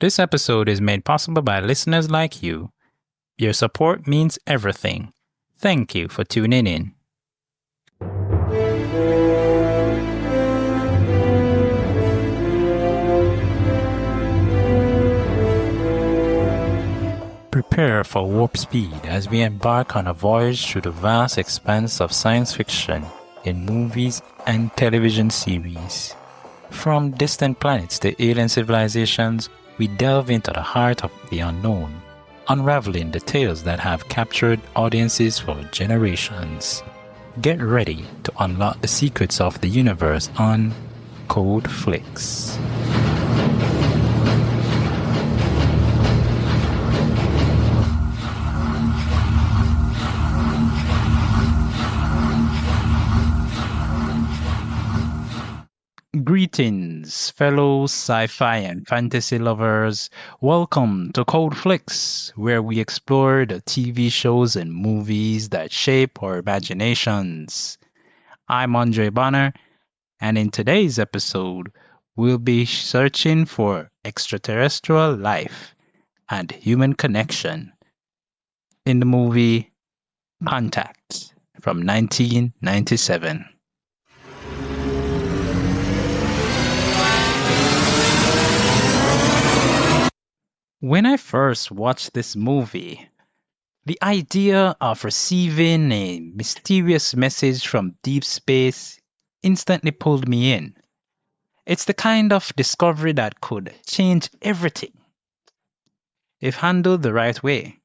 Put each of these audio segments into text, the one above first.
This episode is made possible by listeners like you. Your support means everything. Thank you for tuning in. Prepare for warp speed as we embark on a voyage through the vast expanse of science fiction in movies and television series. From distant planets to alien civilizations, we delve into the heart of the unknown, unraveling the tales that have captured audiences for generations. Get ready to unlock the secrets of the universe on CodeFlix. Greetings, fellow sci-fi and fantasy lovers. Welcome to CodeFlix, where we explore the TV shows and movies that shape our imaginations. I'm Andre Bonner, and in today's episode, we'll be searching for extraterrestrial life and human connection in the movie Contact from 1997. When I first watched this movie, the idea of receiving a mysterious message from deep space instantly pulled me in. It's the kind of discovery that could change everything if handled the right way.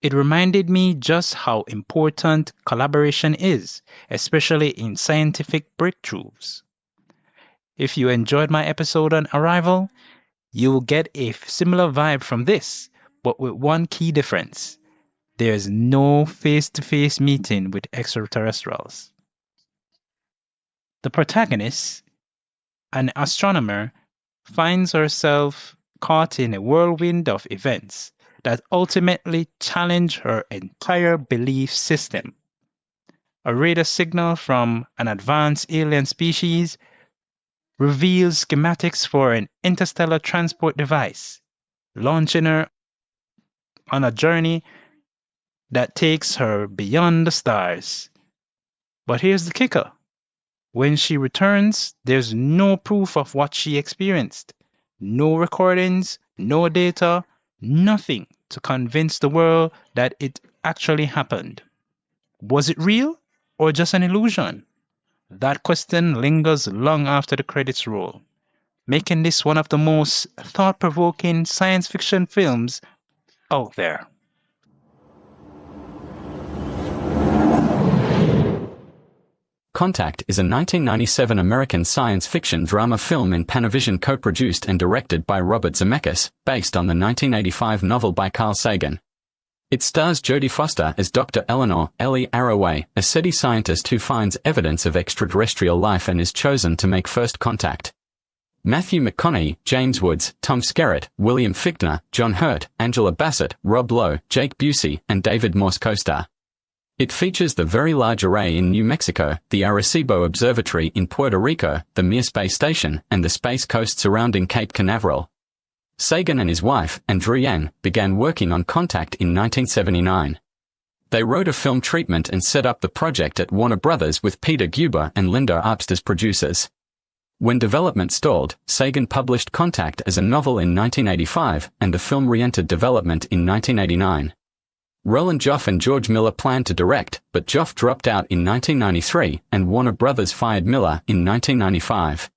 It reminded me just how important collaboration is, especially in scientific breakthroughs. If you enjoyed my episode on Arrival, you will get a similar vibe from this, but with one key difference. There's no face-to-face meeting with extraterrestrials. The protagonist, an astronomer, finds herself caught in a whirlwind of events that ultimately challenge her entire belief system. A radar signal from an advanced alien species reveals schematics for an interstellar transport device, launching her on a journey that takes her beyond the stars. But here's the kicker. When she returns, there's no proof of what she experienced. No recordings, no data, nothing to convince the world that it actually happened. Was it real or just an illusion? That question lingers long after the credits roll, making this one of the most thought-provoking science fiction films out there. Contact is a 1997 American science fiction drama film in Panavision co-produced and directed by Robert Zemeckis, based on the 1985 novel by Carl Sagan. It stars Jodie Foster as Dr. Eleanor Ellie Arroway, a SETI scientist who finds evidence of extraterrestrial life and is chosen to make first contact. Matthew McConaughey, James Woods, Tom Skerritt, William Fichtner, John Hurt, Angela Bassett, Rob Lowe, Jake Busey, and David Morse co-star. It features the Very Large Array in New Mexico, the Arecibo Observatory in Puerto Rico, the Mir Space Station, and the Space Coast surrounding Cape Canaveral. Sagan and his wife, Andrew Yang, began working on Contact in 1979. They wrote a film treatment and set up the project at Warner Brothers with Peter Guber and Linda Arpst as producers. When development stalled, Sagan published Contact as a novel in 1985, and the film re-entered development in 1989. Roland Joff and George Miller planned to direct, but Joff dropped out in 1993, and Warner Brothers fired Miller in 1995.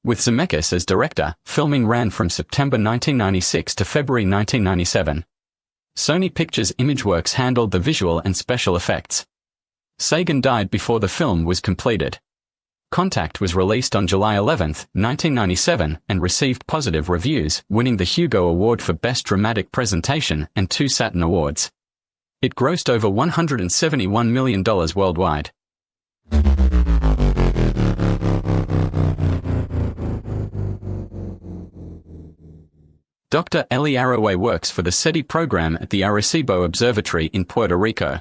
With Zemeckis as director, filming ran from September 1996 to February 1997. Sony Pictures Imageworks handled the visual and special effects. Sagan died before the film was completed. Contact was released on July 11, 1997, and received positive reviews, winning the Hugo Award for Best Dramatic Presentation and 2 Saturn Awards. It grossed over $171 million worldwide. Dr. Ellie Arroway works for the SETI program at the Arecibo Observatory in Puerto Rico.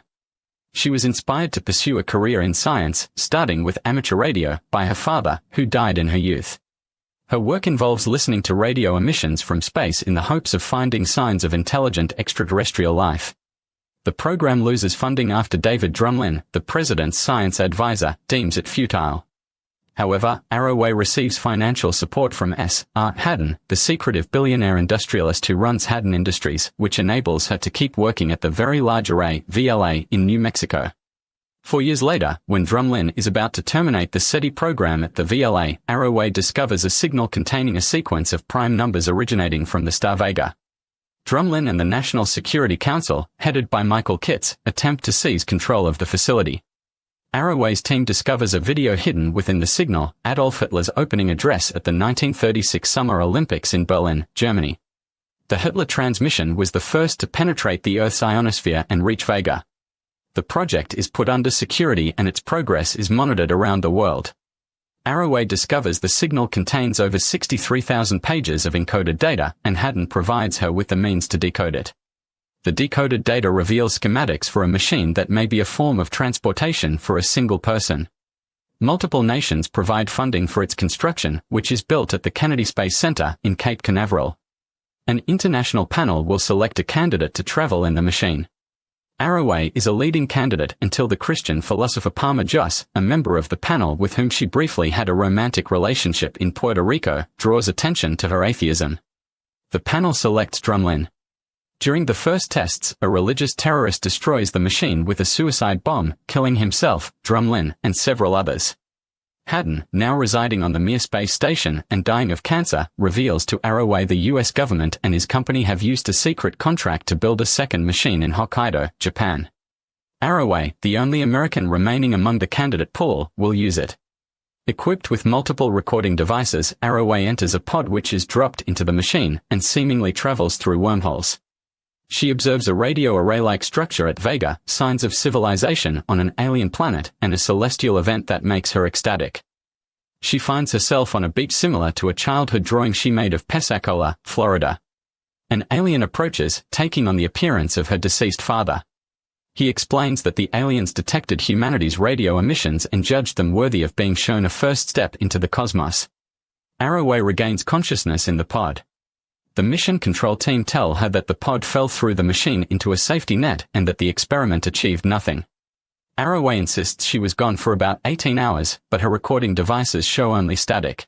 She was inspired to pursue a career in science, starting with amateur radio, by her father, who died in her youth. Her work involves listening to radio emissions from space in the hopes of finding signs of intelligent extraterrestrial life. The program loses funding after David Drumlin, the president's science advisor, deems it futile. However, Arroway receives financial support from S.R. Haddon, the secretive billionaire industrialist who runs Haddon Industries, which enables her to keep working at the Very Large Array (VLA) in New Mexico. 4 years later, when Drumlin is about to terminate the SETI program at the VLA, Arroway discovers a signal containing a sequence of prime numbers originating from the star Vega. Drumlin and the National Security Council, headed by Michael Kitts, attempt to seize control of the facility. Arroway's team discovers a video hidden within the signal, Adolf Hitler's opening address at the 1936 Summer Olympics in Berlin, Germany. The Hitler transmission was the first to penetrate the Earth's ionosphere and reach Vega. The project is put under security and its progress is monitored around the world. Arroway discovers the signal contains over 63,000 pages of encoded data, and Haddon provides her with the means to decode it. The decoded data reveals schematics for a machine that may be a form of transportation for a single person. Multiple nations provide funding for its construction, which is built at the Kennedy Space Center in Cape Canaveral. An international panel will select a candidate to travel in the machine. Arroway is a leading candidate until the Christian philosopher Palmer Joss, a member of the panel with whom she briefly had a romantic relationship in Puerto Rico, draws attention to her atheism. The panel selects Drumlin. During the first tests, a religious terrorist destroys the machine with a suicide bomb, killing himself, Drumlin, and several others. Haddon, now residing on the Mir space station and dying of cancer, reveals to Arroway the US government and his company have used a secret contract to build a second machine in Hokkaido, Japan. Arroway, the only American remaining among the candidate pool, will use it. Equipped with multiple recording devices, Arroway enters a pod which is dropped into the machine and seemingly travels through wormholes. She observes a radio array-like structure at Vega, signs of civilization on an alien planet, and a celestial event that makes her ecstatic. She finds herself on a beach similar to a childhood drawing she made of Pensacola, Florida. An alien approaches, taking on the appearance of her deceased father. He explains that the aliens detected humanity's radio emissions and judged them worthy of being shown a first step into the cosmos. Arroway regains consciousness in the pod. The mission control team tell her that the pod fell through the machine into a safety net and that the experiment achieved nothing. Arroway insists she was gone for about 18 hours, but her recording devices show only static.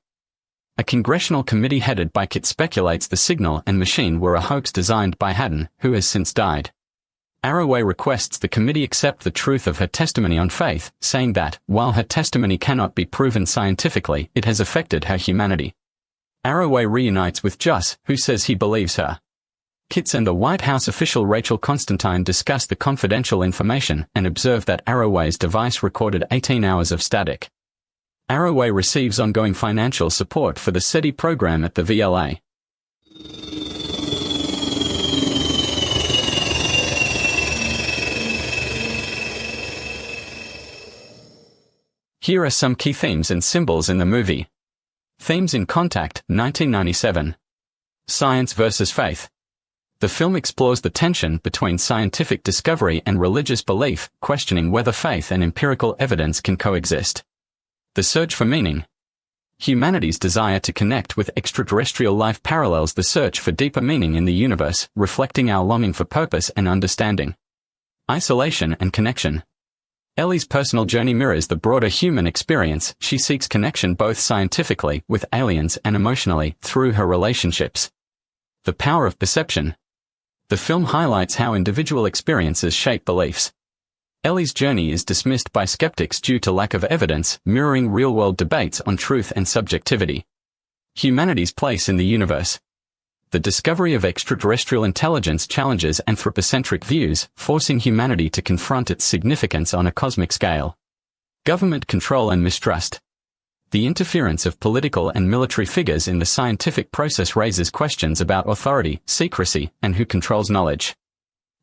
A congressional committee headed by Kitts speculates the signal and machine were a hoax designed by Haddon, who has since died. Arroway requests the committee accept the truth of her testimony on faith, saying that, while her testimony cannot be proven scientifically, it has affected her humanity. Arroway reunites with Joss, who says he believes her. Kitts and the White House official Rachel Constantine discuss the confidential information and observe that Arroway's device recorded 18 hours of static. Arroway receives ongoing financial support for the SETI program at the VLA. Here are some key themes and symbols in the movie. Themes in Contact, 1997. Science versus faith. The film explores the tension between scientific discovery and religious belief, questioning whether faith and empirical evidence can coexist. The search for meaning. Humanity's desire to connect with extraterrestrial life parallels the search for deeper meaning in the universe, reflecting our longing for purpose and understanding. Isolation and connection. Ellie's personal journey mirrors the broader human experience. She seeks connection both scientifically, with aliens, and emotionally, through her relationships. The power of perception. The film highlights how individual experiences shape beliefs. Ellie's journey is dismissed by skeptics due to lack of evidence, mirroring real-world debates on truth and subjectivity. Humanity's place in the universe. The discovery of extraterrestrial intelligence challenges anthropocentric views, forcing humanity to confront its significance on a cosmic scale. Government control and mistrust. The interference of political and military figures in the scientific process raises questions about authority, secrecy, and who controls knowledge.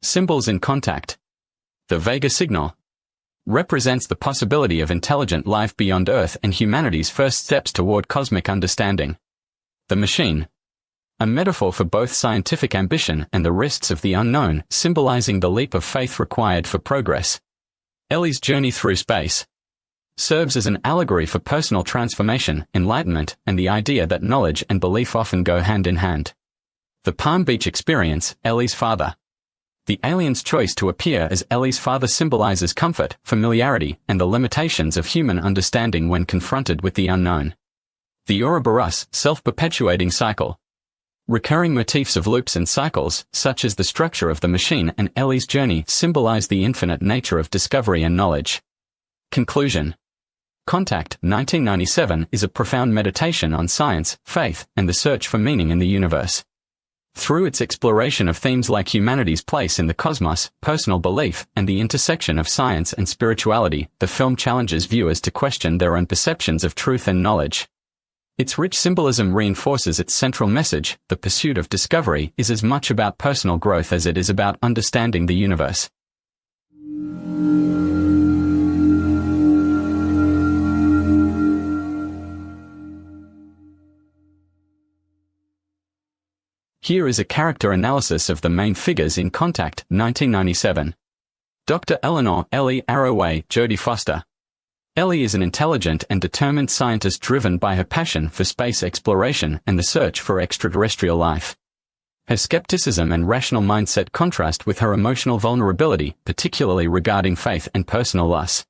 Symbols in Contact. The Vega signal represents the possibility of intelligent life beyond Earth and humanity's first steps toward cosmic understanding. The machine, a metaphor for both scientific ambition and the risks of the unknown, symbolizing the leap of faith required for progress. Ellie's journey through space. serves as an allegory for personal transformation, enlightenment, and the idea that knowledge and belief often go hand in hand. The Palm Beach experience, Ellie's father. The alien's choice to appear as Ellie's father symbolizes comfort, familiarity, and the limitations of human understanding when confronted with the unknown. The Ouroboros, self-perpetuating cycle. Recurring motifs of loops and cycles, such as the structure of the machine and Ellie's journey, symbolize the infinite nature of discovery and knowledge. Conclusion. Contact, 1997, is a profound meditation on science, faith, and the search for meaning in the universe. Through its exploration of themes like humanity's place in the cosmos, personal belief, and the intersection of science and spirituality, the film challenges viewers to question their own perceptions of truth and knowledge. Its rich symbolism reinforces its central message: the pursuit of discovery is as much about personal growth as it is about understanding the universe. Here is a character analysis of the main figures in Contact, 1997. Dr. Eleanor Ellie Arroway, Jodie Foster. Ellie is an intelligent and determined scientist driven by her passion for space exploration and the search for extraterrestrial life. Her skepticism and rational mindset contrast with her emotional vulnerability, particularly regarding faith and personal loss.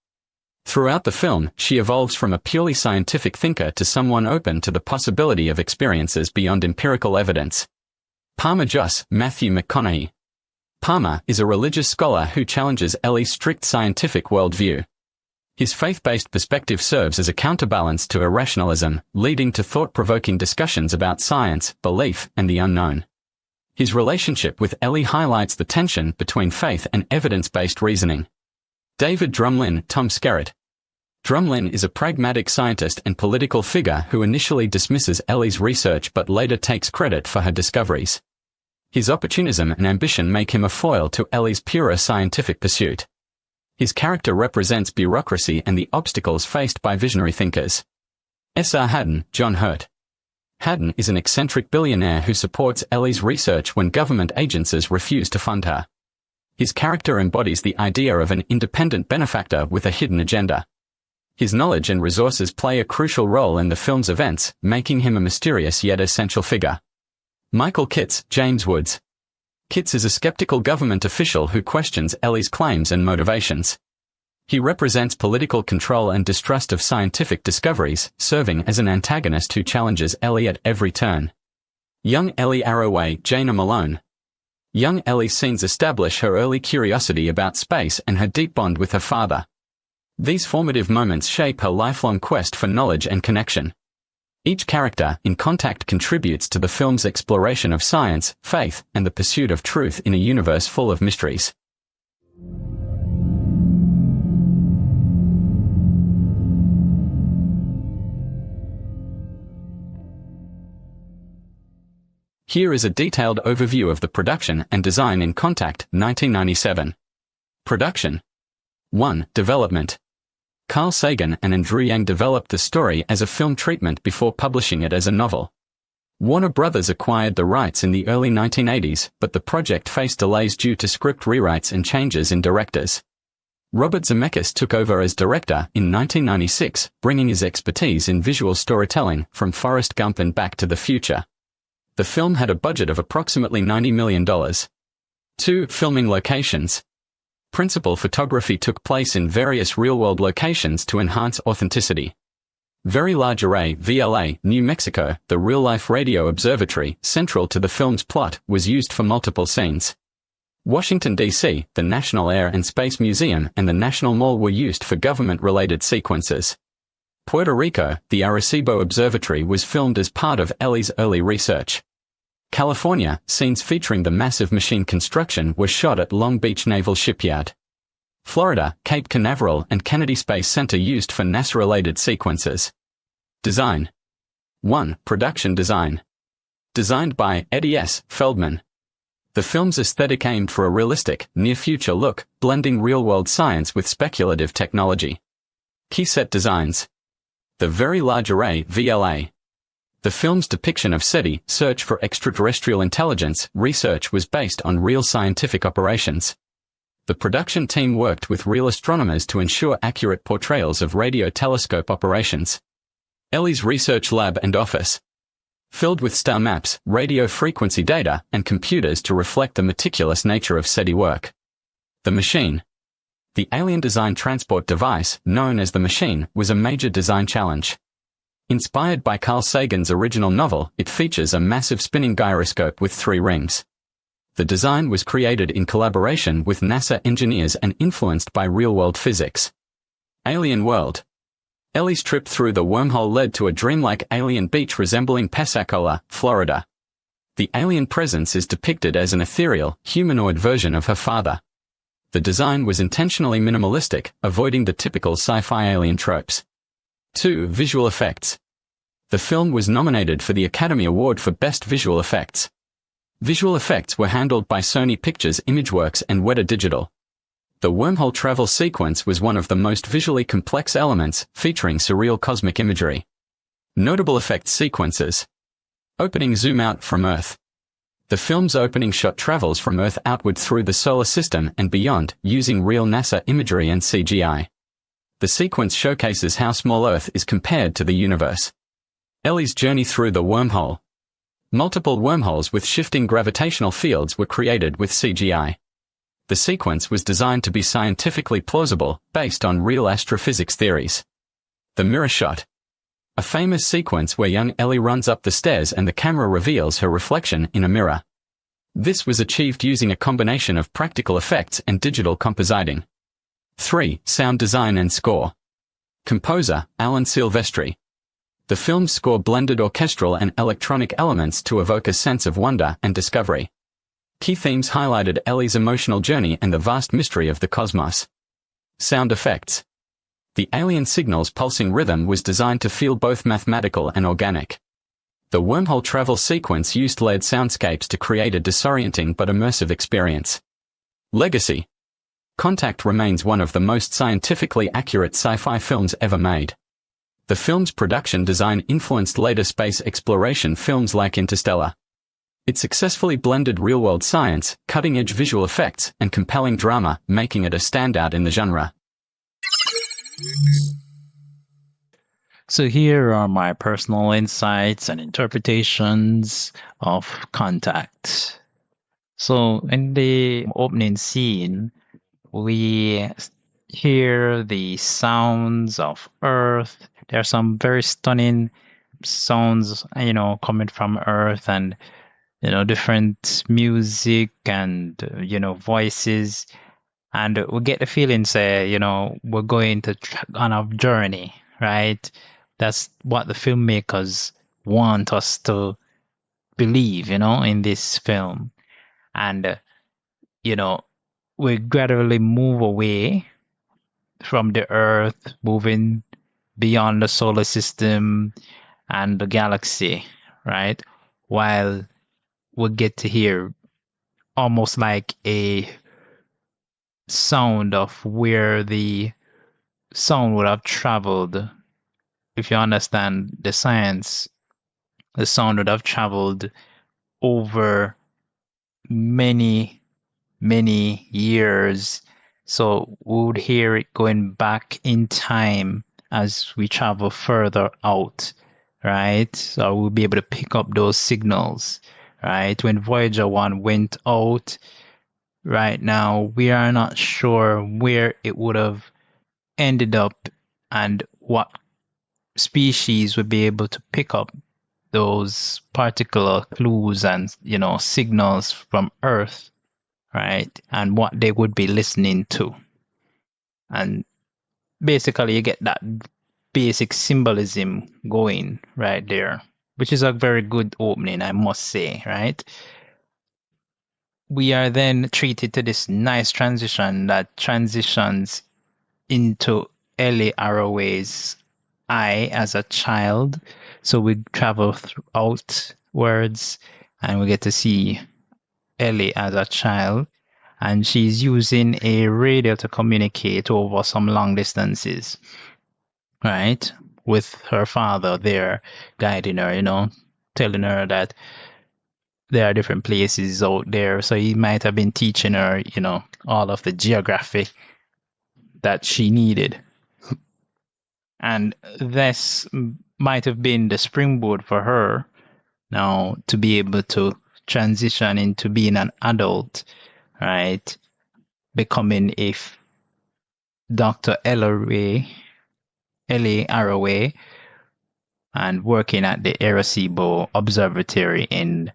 Throughout the film, she evolves from a purely scientific thinker to someone open to the possibility of experiences beyond empirical evidence. Palmer Joss, Matthew McConaughey. Palmer is a religious scholar who challenges Ellie's strict scientific worldview. His faith-based perspective serves as a counterbalance to irrationalism, leading to thought-provoking discussions about science, belief, and the unknown. His relationship with Ellie highlights the tension between faith and evidence-based reasoning. David Drumlin, Tom Skerritt. Drumlin is a pragmatic scientist and political figure who initially dismisses Ellie's research but later takes credit for her discoveries. His opportunism and ambition make him a foil to Ellie's purer scientific pursuit. His character represents bureaucracy and the obstacles faced by visionary thinkers. S.R. Haddon, John Hurt. Haddon is an eccentric billionaire who supports Ellie's research when government agencies refuse to fund her. His character embodies the idea of an independent benefactor with a hidden agenda. His knowledge and resources play a crucial role in the film's events, making him a mysterious yet essential figure. Michael Kitts, James Woods. Kitts is a skeptical government official who questions Ellie's claims and motivations. He represents political control and distrust of scientific discoveries, serving as an antagonist who challenges Ellie at every turn. Young Ellie Arroway, Jana Malone. Young Ellie's scenes establish her early curiosity about space and her deep bond with her father. These formative moments shape her lifelong quest for knowledge and connection. Each character in Contact contributes to the film's exploration of science, faith, and the pursuit of truth in a universe full of mysteries. Here is a detailed overview of the production and design in Contact, 1997. Production. 1. Development. Carl Sagan and Andrew Yang developed the story as a film treatment before publishing it as a novel. Warner Brothers acquired the rights in the early 1980s, but the project faced delays due to script rewrites and changes in directors. Robert Zemeckis took over as director in 1996, bringing his expertise in visual storytelling from Forrest Gump and Back to the Future. The film had a budget of approximately $90 million. 2. Filming locations. Principal photography took place in various real-world locations to enhance authenticity. Very Large Array, VLA, New Mexico, the real-life radio observatory, central to the film's plot, was used for multiple scenes. Washington, D.C., the National Air and Space Museum and the National Mall were used for government-related sequences. Puerto Rico, the Arecibo Observatory was filmed as part of Ellie's early research. California, scenes featuring the massive machine construction were shot at Long Beach Naval Shipyard. Florida, Cape Canaveral and Kennedy Space Center used for NASA-related sequences. Design. 1. Production design. Designed by Eddie S. Feldman. The film's aesthetic aimed for a realistic, near-future look, blending real-world science with speculative technology. Key set designs. The Very Large Array, VLA. The film's depiction of SETI, Search for Extraterrestrial Intelligence, research was based on real scientific operations. The production team worked with real astronomers to ensure accurate portrayals of radio telescope operations. Ellie's research lab and office, filled with star maps, radio frequency data, and computers to reflect the meticulous nature of SETI work. The machine. The alien-designed transport device, known as the machine, was a major design challenge. Inspired by Carl Sagan's original novel, it features a massive spinning gyroscope with 3 rings. The design was created in collaboration with NASA engineers and influenced by real-world physics. Alien world. Ellie's trip through the wormhole led to a dreamlike alien beach resembling Pensacola, Florida. The alien presence is depicted as an ethereal, humanoid version of her father. The design was intentionally minimalistic, avoiding the typical sci-fi alien tropes. 2. Visual effects. The film was nominated for the Academy Award for Best Visual Effects. Visual effects were handled by Sony Pictures Imageworks and Weta Digital. The wormhole travel sequence was one of the most visually complex elements, featuring surreal cosmic imagery. Notable effects sequences. Opening zoom out from Earth. The film's opening shot travels from Earth outward through the solar system and beyond, using real NASA imagery and CGI. The sequence showcases how small Earth is compared to the universe. Ellie's journey through the wormhole. Multiple wormholes with shifting gravitational fields were created with CGI. The sequence was designed to be scientifically plausible, based on real astrophysics theories. The mirror shot. A famous sequence where young Ellie runs up the stairs and the camera reveals her reflection in a mirror. This was achieved using a combination of practical effects and digital compositing. 3. Sound design and score. Composer, Alan Silvestri. The film's score blended orchestral and electronic elements to evoke a sense of wonder and discovery. Key themes highlighted Ellie's emotional journey and the vast mystery of the cosmos. Sound effects. The alien signal's pulsing rhythm was designed to feel both mathematical and organic. The wormhole travel sequence used layered soundscapes to create a disorienting but immersive experience. Legacy. Contact remains one of the most scientifically accurate sci-fi films ever made. The film's production design influenced later space exploration films like Interstellar. It successfully blended real-world science, cutting-edge visual effects, and compelling drama, making it a standout in the genre. So here are my personal insights and interpretations of Contact. So in the opening scene, we hear the sounds of Earth. There are some very stunning sounds, coming from Earth, and different music and voices, and we get the feeling, say, we're going to on a journey, right? That's what the filmmakers want us to believe, in this film. And we gradually move away from the Earth, moving beyond the solar system and the galaxy, right? While we get to hear almost like a sound of where the sound would have traveled. If you understand the science, the sound would have traveled over many, many years. So we would hear it going back in time as we travel further out, right? So we'll be able to pick up those signals, right? When Voyager 1 went out, right now, we are not sure where it would have ended up and what species would be able to pick up those particular clues and, signals from Earth, right? And what they would be listening to. And basically, you get that basic symbolism going right there, which is a very good opening, I must say, right? We are then treated to this nice transition that transitions into Ellie Arroway's eye as a child. So we travel outwards and we get to see Ellie as a child. And she's using a radio to communicate over some long distances, right? With her father there guiding her, telling her that there are different places out there. So he might have been teaching her, all of the geography that she needed. And this might have been the springboard for her now to be able to transition into being an adult, right? Becoming a Dr. Ellie Arroway, and working at the Arecibo Observatory in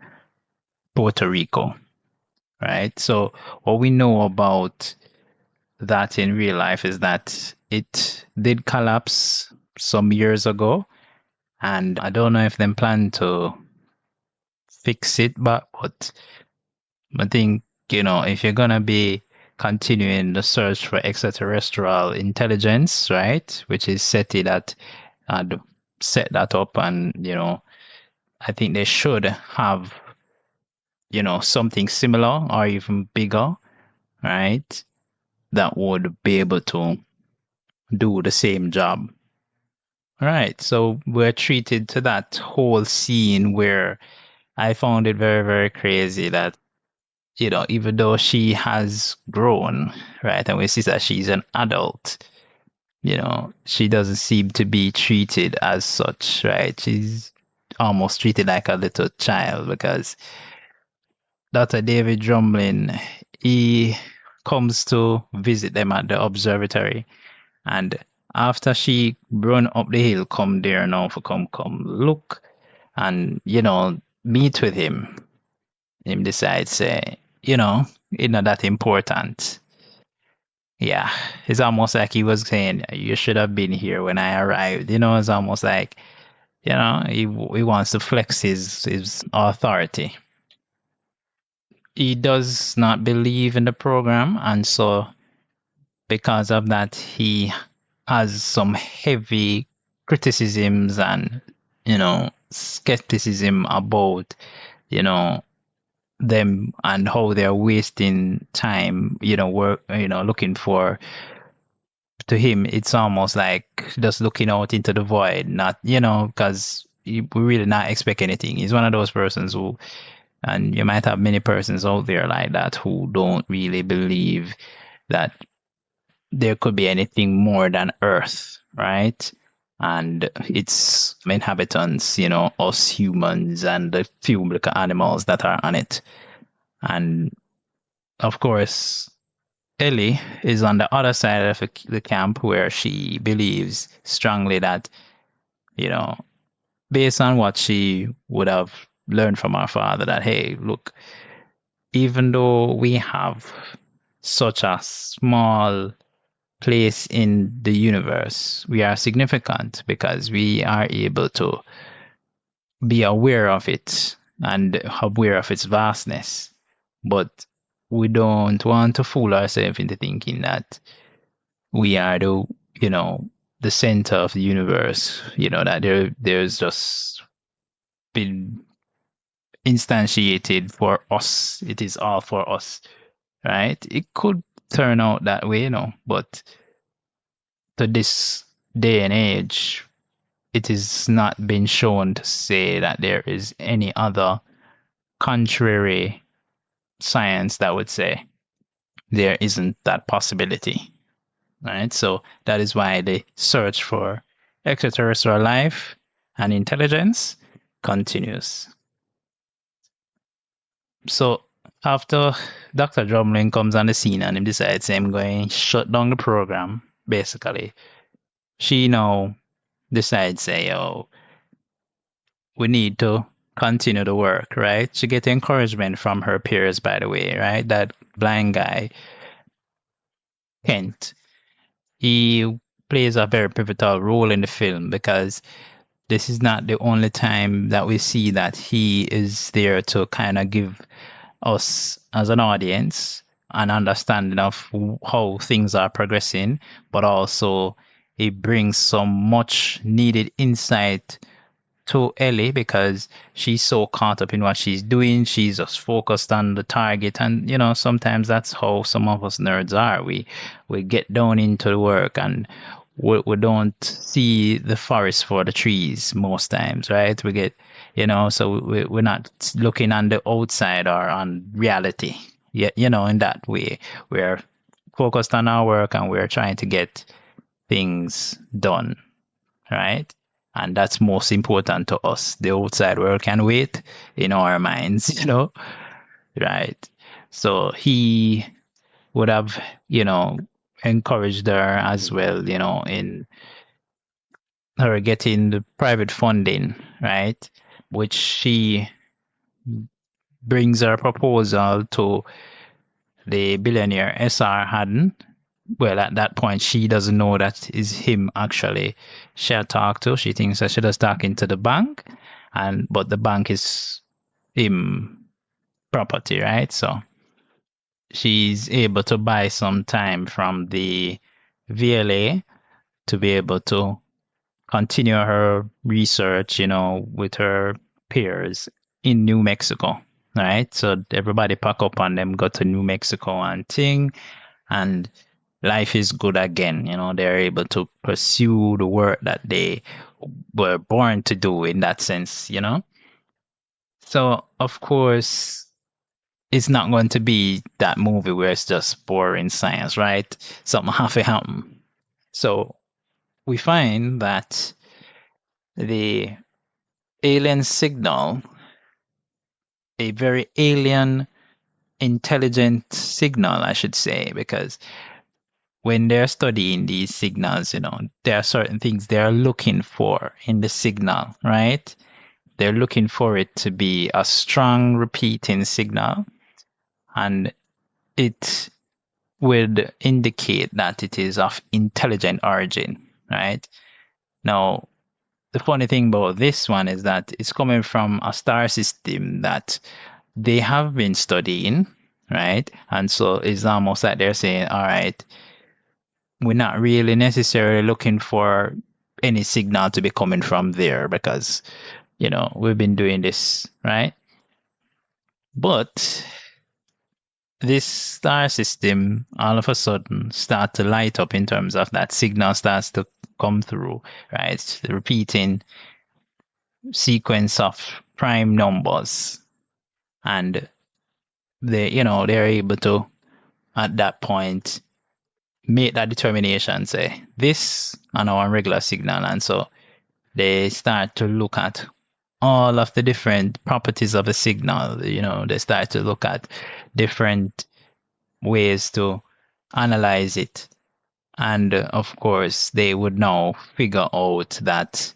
Puerto Rico, right? So what we know about that in real life is that it did collapse some years ago, and I don't know if they plan to fix it, but I think, if you're gonna be continuing the search for extraterrestrial intelligence, right, which is set that up, and I think they should have something similar or even bigger, right, that would be able to do the same job. All right, so we're treated to that whole scene where I found it very, very crazy that, even though she has grown, right, and we see that she's an adult, she doesn't seem to be treated as such, right? She's almost treated like a little child because Dr. David Drumlin, he comes to visit them at the observatory, and after she run up the hill, come there now for come look and meet with him. Him decides say, it's not that important. Yeah, it's almost like he was saying, you should have been here when I arrived. It's almost like, he wants to flex his authority. He does not believe in the program, and so because of that, he has some heavy criticisms and, skepticism about, them and how they're wasting time, work, looking for. To him, it's almost like just looking out into the void, not, because we really not expect anything. He's one of those persons who, and you might have many persons out there like that who don't really believe that there could be anything more than Earth, right? And its inhabitants, us humans and the few little animals that are on it. And of course, Ellie is on the other side of the camp where she believes strongly that, based on what she would have learned from her father, that, hey, look, even though we have such a small place in the universe, we are significant because we are able to be aware of it and aware of its vastness. But we don't want to fool ourselves into thinking that we are the center of the universe, that there's just been instantiated for us. It is all for us, right? It could turn out that way, but to this day and age, it is not been shown to say that there is any other contrary science that would say there isn't that possibility. Right? So that is why the search for extraterrestrial life and intelligence continues. So after Dr. Drumlin comes on the scene and he decides I'm going to shut down the program, basically, she now decides, say, oh, we need to continue the work, right? She gets encouragement from her peers, by the way, right? That blind guy, Kent, he plays a very pivotal role in the film because this is not the only time that we see that he is there to kind of give us as an audience an understanding of how things are progressing, but also it brings some much needed insight to Ellie because she's so caught up in what she's doing. She's just focused on the target. And, sometimes that's how some of us nerds are. We get down into the work and we don't see the forest for the trees most times, right? We get, so we're not looking on the outside or on reality. Yeah, in that way, we're focused on our work and we're trying to get things done, right? And that's most important to us. The outside world can wait in our minds, right? So he would have, encouraged her as well, in her getting the private funding, right? Which she brings her proposal to the billionaire S.R. Haddon. Well, at that point, she doesn't know that is him actually she'll talk to. She thinks that she was talking to the bank, but the bank is him property, right? So she's able to buy some time from the VLA to be able to continue her research, with her peers in New Mexico, right? So everybody pack up and them go to New Mexico and thing, and life is good again. They're able to pursue the work that they were born to do in that sense. So, of course, it's not going to be that movie where it's just boring science, right? Something have to happen. So, we find that the alien signal, a very alien, intelligent signal, I should say, because when they're studying these signals, there are certain things they're looking for in the signal, right? They're looking for it to be a strong repeating signal, and it would indicate that it is of intelligent origin, right? Now, the funny thing about this one is that it's coming from a star system that they have been studying, right? And so it's almost like they're saying, all right, we're not really necessarily looking for any signal to be coming from there because, we've been doing this, right? But this star system all of a sudden start to light up in terms of that signal starts to come through, right? The repeating sequence of prime numbers. And they're able to, at that point, make that determination, say, this on our regular signal. And so they start to look at all of the different properties of a signal. They start to look at different ways to analyze it. And of course, they would now figure out that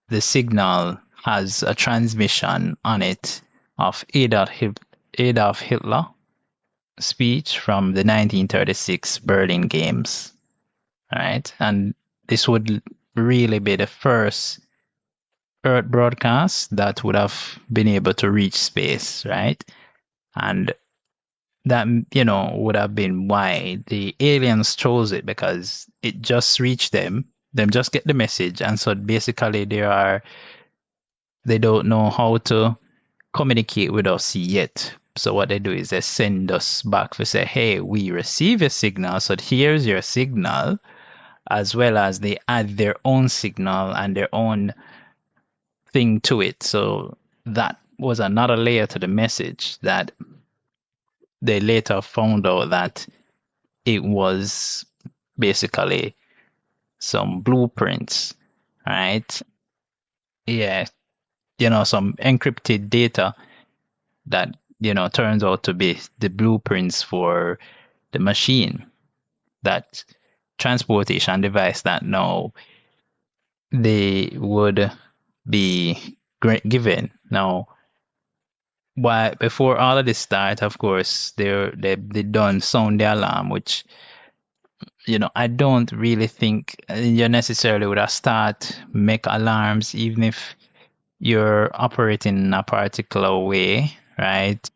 the signal has a transmission on it of Adolf Hitler speech from the 1936 Berlin Games, right? And this would really be the first Earth broadcast that would have been able to reach space, right? And that, would have been why the aliens chose it, because it just reached them just get the message. And so basically they don't know how to communicate with us yet. So what they do is they send us back to say, hey, we receive a signal, so here's your signal, as well as they add their own signal and their own thing to it. So that was another layer to the message that they later found out that it was basically some blueprints, right? Yeah, some encrypted data that, turns out to be the blueprints for the machine, that transportation device that now they would be given. Now, why before all of this start, of course, they done sound the alarm, which I don't really think you necessarily would have start make alarms, even if you're operating in a particular way, right?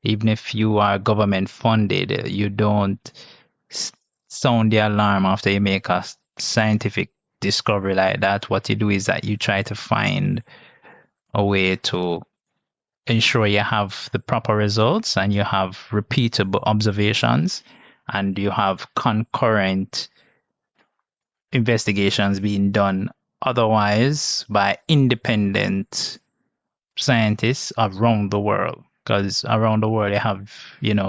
Even if you are government funded, you don't sound the alarm after you make a scientific discovery like that. What you do is that you try to find a way to ensure you have the proper results and you have repeatable observations and you have concurrent investigations being done otherwise by independent scientists around the world. Because around the world, you have,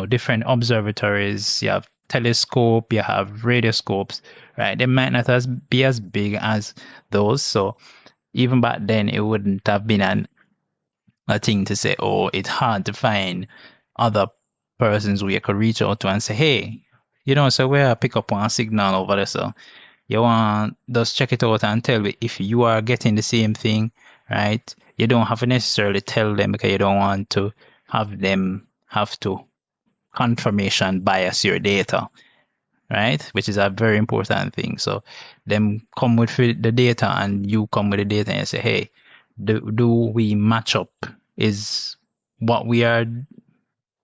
different observatories, you have telescope, you have radioscopes, right? They might not be as big as those. So even back then, it wouldn't have been a thing to say, oh, it's hard to find other persons we could reach out to and say, hey, so where I pick up one signal over there. So you want just check it out and tell me if you are getting the same thing, right? You don't have to necessarily tell them because you don't want to have them have to confirmation bias your data, right? Which is a very important thing. So them come with the data and you come with the data and say, hey, do we match up? Is what we've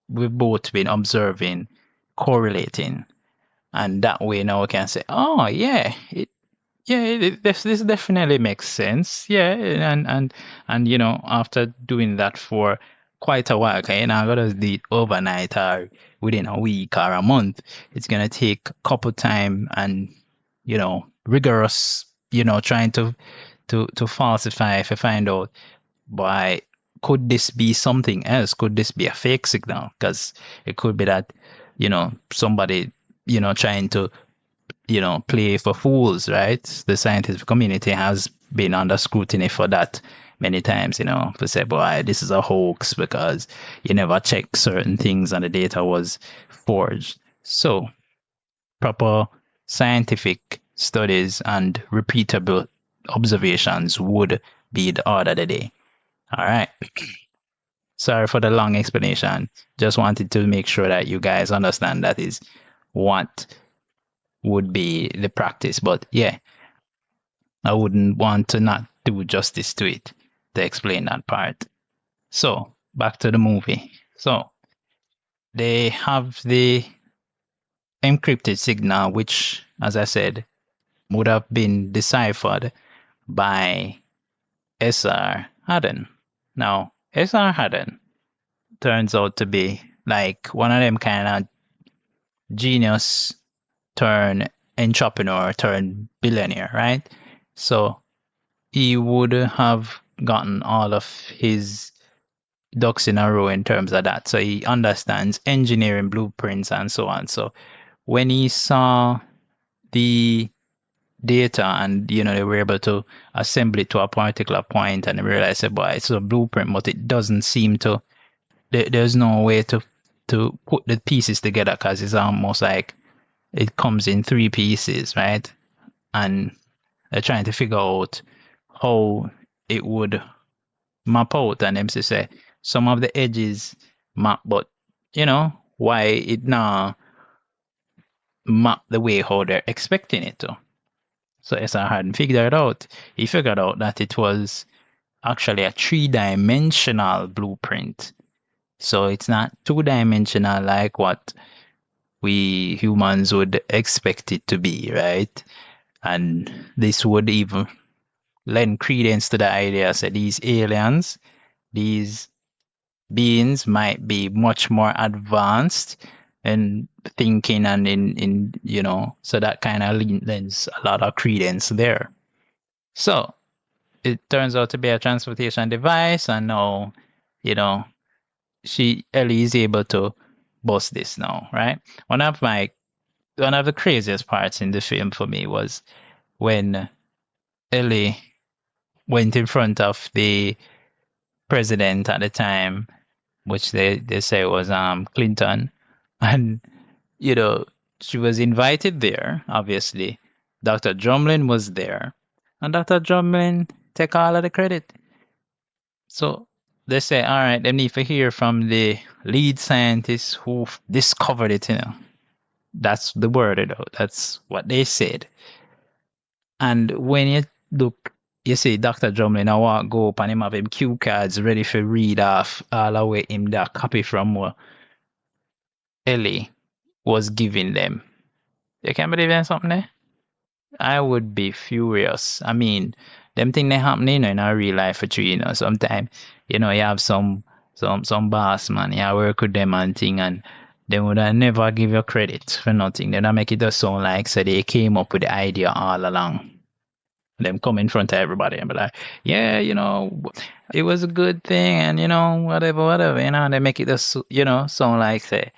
both been observing correlating? And that way now we can say, oh yeah, this definitely makes sense. Yeah, and after doing that for quite a while, okay, now I gotta do it overnight or within a week or a month. It's gonna take a couple time and rigorous, trying to falsify if I find out why could this be something else? Could this be a fake signal? Because it could be that somebody trying to play for fools, right? The scientific community has been under scrutiny for that many times, to say, boy, this is a hoax because you never check certain things and the data was forged. So, proper scientific studies and repeatable observations would be the order of the day. All right. Sorry for the long explanation. Just wanted to make sure that you guys understand that is what would be the practice. But yeah, I wouldn't want to not do justice to it to explain that part. So back to the movie. So they have the encrypted signal, which, as I said, would have been deciphered by S.R. Haddon. Now, S.R. Haddon turns out to be like one of them kind of genius turn entrepreneur turn billionaire, right? So he would have gotten all of his ducks in a row in terms of that. So he understands engineering blueprints and so on. So when he saw the data and they were able to assemble it to a particular point and realize, boy, it's a blueprint, but it doesn't seem to. There's no way to put the pieces together because it's almost like it comes in three pieces, right? And they're trying to figure out how it would map out. And them say some of the edges map, but why it now map the way how they're expecting it to. So SR hadn't figured it out. He figured out that it was actually a three-dimensional blueprint. So it's not two-dimensional like what we humans would expect it to be, right? And this would even lend credence to the idea that these aliens, these beings might be much more advanced in thinking and in so that kind of lends a lot of credence there. So it turns out to be a transportation device, and now Ellie is able to bust this now, right? One of the craziest parts in the film for me was when Ellie went in front of the president at the time, which they say was Clinton, and she was invited there. Obviously, Dr. Drumlin was there, and Dr. Drumlin take all of the credit. So they say, all right, they need to hear from the lead scientist who discovered it. That's the word. That's what they said. And when you look, you see Dr. Drumlin, I want go up and him have him cue cards ready for read off all the way him that copy from what Ellie was giving them. You can't believe that something there? I would be furious. I mean, them thing they happening in our real life for you, sometimes, you have some boss man, you work with them and thing and they would never give you credit for nothing. They don't make it just sound like so they came up with the idea all along. Them come in front of everybody and be like, yeah, it was a good thing and whatever, whatever, they make it just sound like say,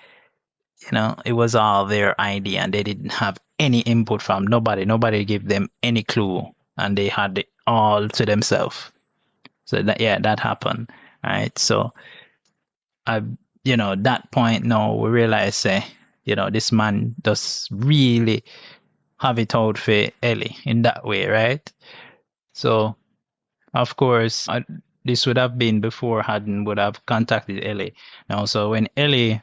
it was all their idea and they didn't have any input from nobody. Nobody gave them any clue and they had it all to themselves. So that happened. Right. So I that point now we realize say, this man does really have it out for Ellie in that way, right? So of course this would have been before Haddon would have contacted Ellie. Now so when Ellie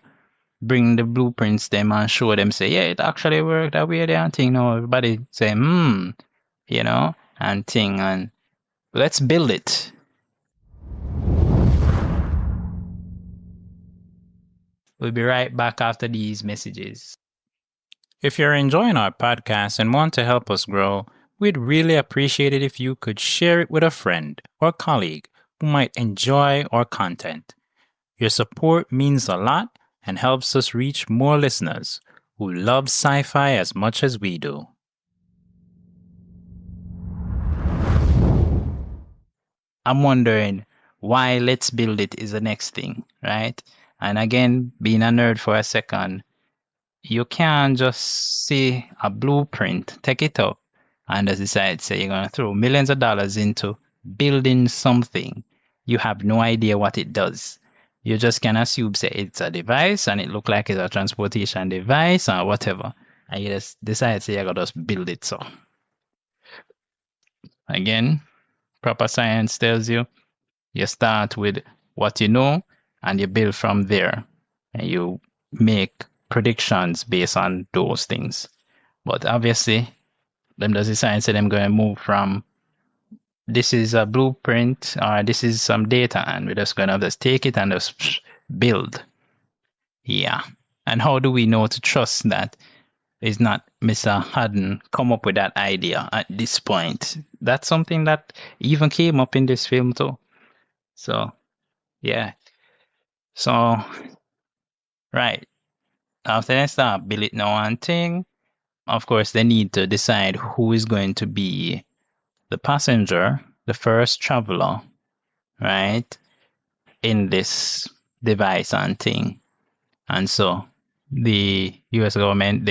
bring the blueprints them and show them say, yeah, it actually worked that way there and thing. Now everybody say, and thing and let's build it. We'll be right back after these messages. If you're enjoying our podcast and want to help us grow, we'd really appreciate it if you could share it with a friend or colleague who might enjoy our content. Your support means a lot and helps us reach more listeners who love sci-fi as much as we do. I'm wondering why let's build it is the next thing, right? And again, being a nerd for a second, you can't just see a blueprint, take it up, and just decide, say, you're going to throw millions of dollars into building something. You have no idea what it does. You just can assume, say, it's a device and it look like it's a transportation device or whatever. And you just decide, say, you're going to just build it. So, again, proper science tells you start with what you know and you build from there. And you make predictions based on those things. But obviously, them does the science say them going to move from this is a blueprint or this is some data and we're just going to just take it and just build. Yeah. And how do we know to trust that is not Mr. Haddon come up with that idea at this point? That's something that even came up in this film too. So, yeah. So, right. After they start building now one thing, of course, they need to decide who is going to be the passenger, the first traveler, right, in this device and thing. And so the US government,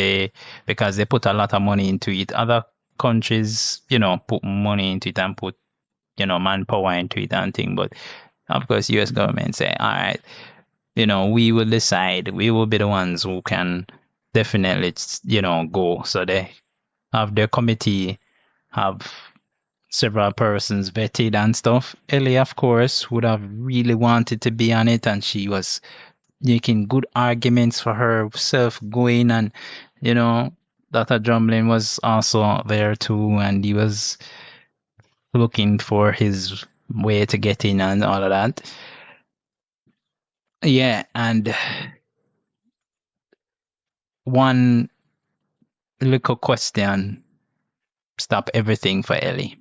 because they put a lot of money into it, other countries, put money into it and put, manpower into it and thing. But of course, US government say, all right, we will decide. We will be the ones who can definitely, go. So they have their committee, have several persons vetted and stuff. Ellie, of course, would have really wanted to be on it, and she was making good arguments for herself going, and Dr. Drumlin was also there too, and he was looking for his way to get in and all of that. Yeah, and one little question stopped everything for Ellie.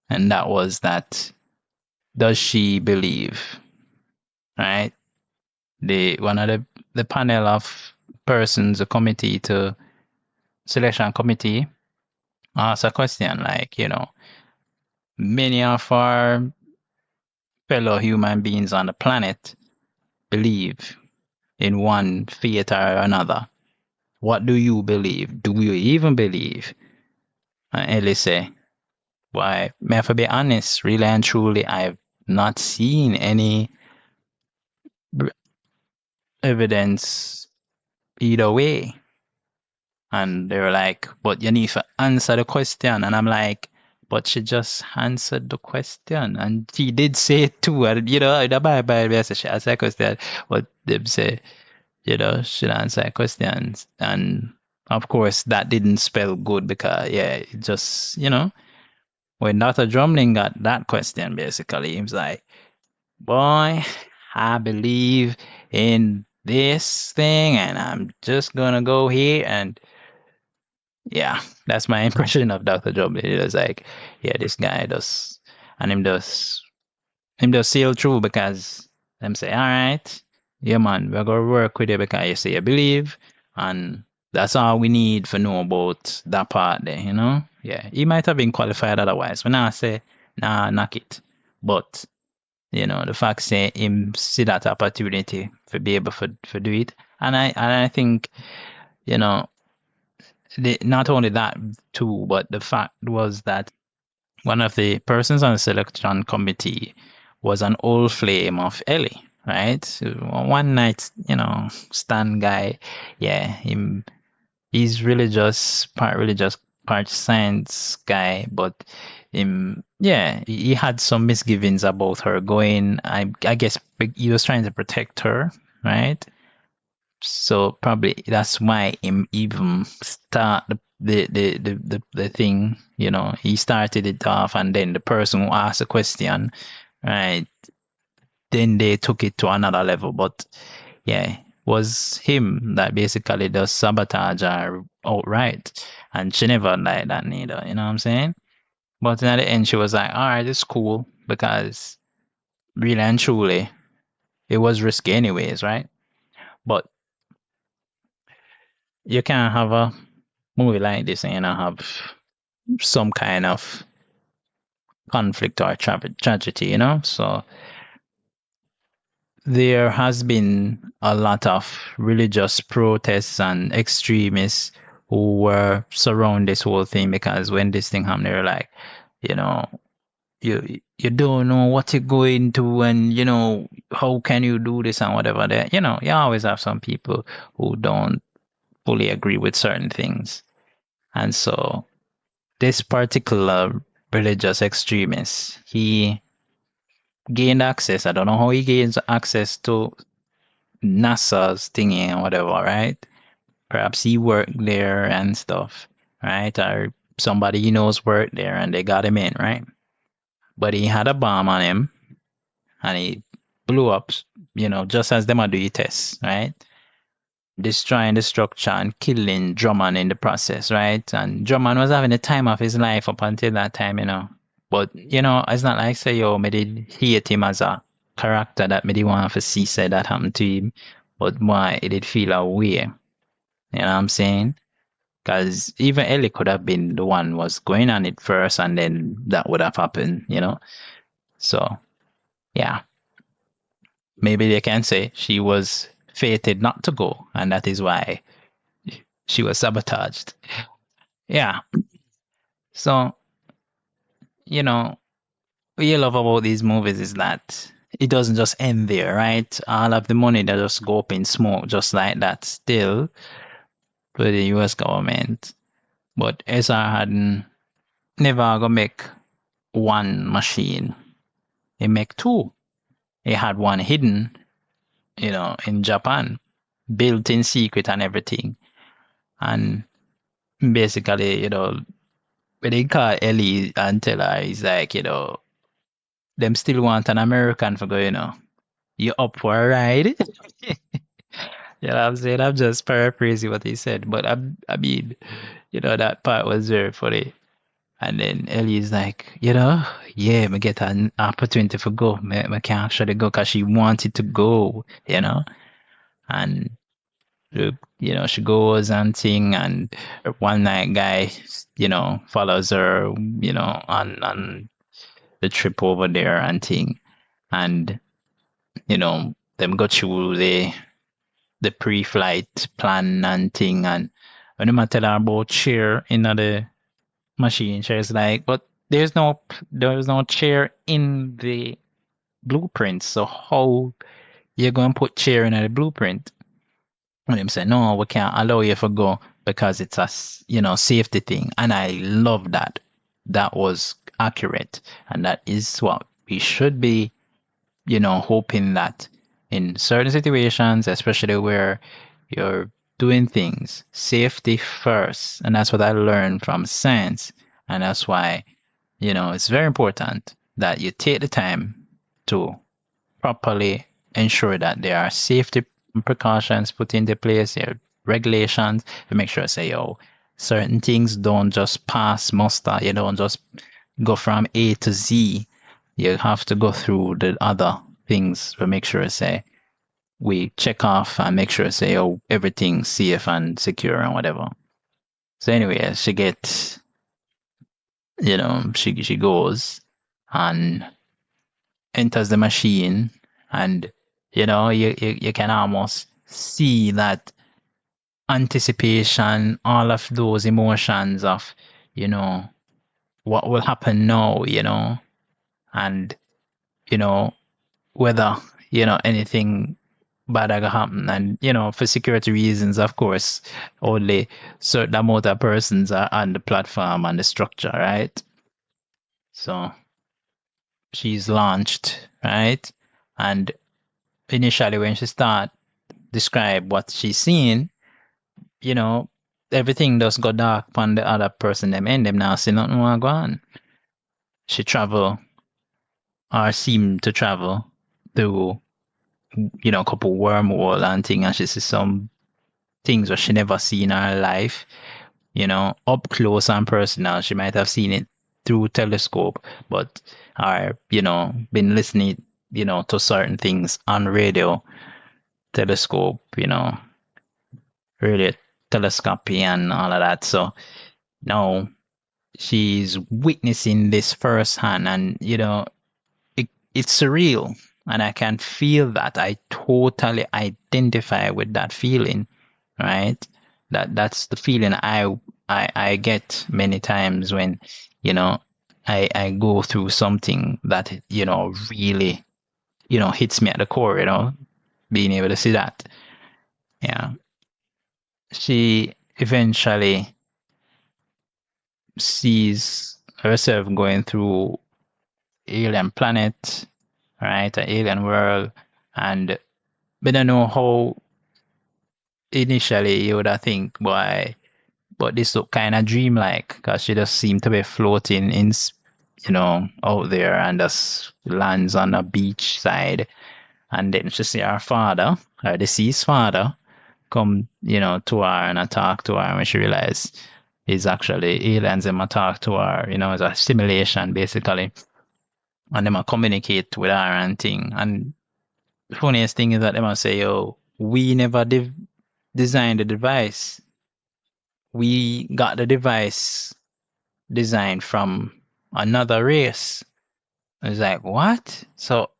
And that was that, does she believe? Right? One of the panel of persons, the committee to selection committee, asked a question like, many of our fellow human beings on the planet believe in one fate or another. What do you believe? Do you even believe? And Ellie say, why, may I have to be honest, really and truly, I've not seen any evidence either way. And they were like, but you need to answer the question. And I'm like, but she just answered the question. And she did say it too. And, the Bible says she answered a question. But they say, she answered questions. And of course, that didn't spell good because, it just, when Dr. Drumlin got that question, basically, he was like, boy, I believe in this thing and I'm just going to go here. And yeah, that's my impression of Dr. Drumlin. It was like, yeah, this guy does, and him does sail through because them say, all right, yeah, man, we're gonna work with you because you say you believe, and that's all we need for know about that part there, you know? Yeah, he might have been qualified otherwise. When I say, nah, knock it. But, you know, the fact say him see that opportunity for be able for do it. And I think, you know, not only that too, but the fact was that one of the persons on the selection committee was an old flame of Ellie, right? So one night, you know, stand guy, yeah, he's religious, part science guy, but yeah, he had some misgivings about her going. I guess he was trying to protect her, right? So probably that's why him even start the thing, you know, he started it off and then the person who asked the question, right, then they took it to another level. But yeah, was him that basically does sabotage her outright. And she never liked that neither, you know what I'm saying? But in the end she was like, all right, it's cool because really and truly it was risky anyways, right? But you can't have a movie like this and have some kind of conflict or tragedy, you know? So there has been a lot of religious protests and extremists who were surround this whole thing because when this thing happened, they were like, you know, you don't know what you're going to and you know how can you do this and whatever that you know you always have some people who don't fully agree with certain things and so this particular religious extremist, he gained access. I don't know how he gains access to NASA's thingy and whatever, right? Perhaps he worked there and stuff, right? Or somebody he knows worked there and they got him in, right? But he had a bomb on him and he blew up, you know, just as them are doing tests, right? Destroying the structure and killing Drummond in the process, right? And Drummond was having the time of his life up until that time, you know. But, you know, it's not like say, yo, me did hate him as a character that me did want to see say that happened to him. But why it did feel a way. You know what I'm saying? Because even Ellie could have been the one was going on it first and then that would have happened, you know? So, yeah. Maybe they can say she was fated not to go and that is why she was sabotaged. Yeah. So, you know, what you love about these movies is that it doesn't just end there, right? All of the money that just go up in smoke just like that still for the US government. But SR hadn't never gonna make one machine. He make two. He had one hidden, you know, in Japan, built in secret and everything. And basically, you know, when they call Ellie and tell her, it's like, you know, them still want an American for go, you know, you up for a ride? You know what I'm saying? I'm just paraphrasing what he said, but I mean, you know, that part was very funny. And then Ellie's like, you know, yeah, me get an opportunity for go. Me can actually go because she wanted to go, you know. And, you know, she goes and thing and one night guy, you know, follows her, you know, on the trip over there and thing. And, you know, them go through the pre-flight plan and thing. And when I tell her about chair in the machine, she's like, but there's no chair in the blueprint. So how you going to put chair in the blueprint? And them say, no, we can't allow you to go because it's a you know safety thing. And I love that. That was accurate, and that is what we should be, you know, hoping that in certain situations, especially where you're doing things, safety first. And that's what I learned from science. And that's why, you know, it's very important that you take the time to properly ensure that there are safety precautions put into place, there are regulations to make sure, say, yo, certain things don't just pass muster. You don't just go from A to Z. You have to go through the other things to make sure, say, we check off and make sure say, oh, everything's safe and secure and whatever. So anyway, she gets, she goes and enters the machine, and you can almost see that anticipation, all of those emotions of, you know, what will happen now, and whether anything bad gonna happen. And for security reasons, of course, only certain amount of persons are on the platform and the structure, right? So she's launched, right? And initially when she start describe what she's seeing, you know everything does go dark on the other person them end. Them now see nothing want go on. She travel, or seem to travel, through a couple wormhole and thing, and she see some things that she never seen in her life, up close and personal. She might have seen it through telescope, but or been listening, to certain things on radio, telescope, radio telescopy and all of that. So now she's witnessing this firsthand, and it's surreal, and I can feel that. I totally identify with that feeling, right? That's the feeling I get many times when I go through something that really hits me at the core, being able to see that. Yeah. She eventually sees herself going through alien planet, right? An alien world. And we don't know how initially you would have think, boy, but this look kind of dreamlike, because she just seemed to be floating in, out there, and just lands on a beach side. And then she see her father, her deceased father, come, to her and talk to her, when she realized it's actually aliens and talk to her, it's a simulation basically. And they might communicate with her and thing. And the funniest thing is that they might say, yo, we never designed the device. We got the device designed from another race. It's like, what? So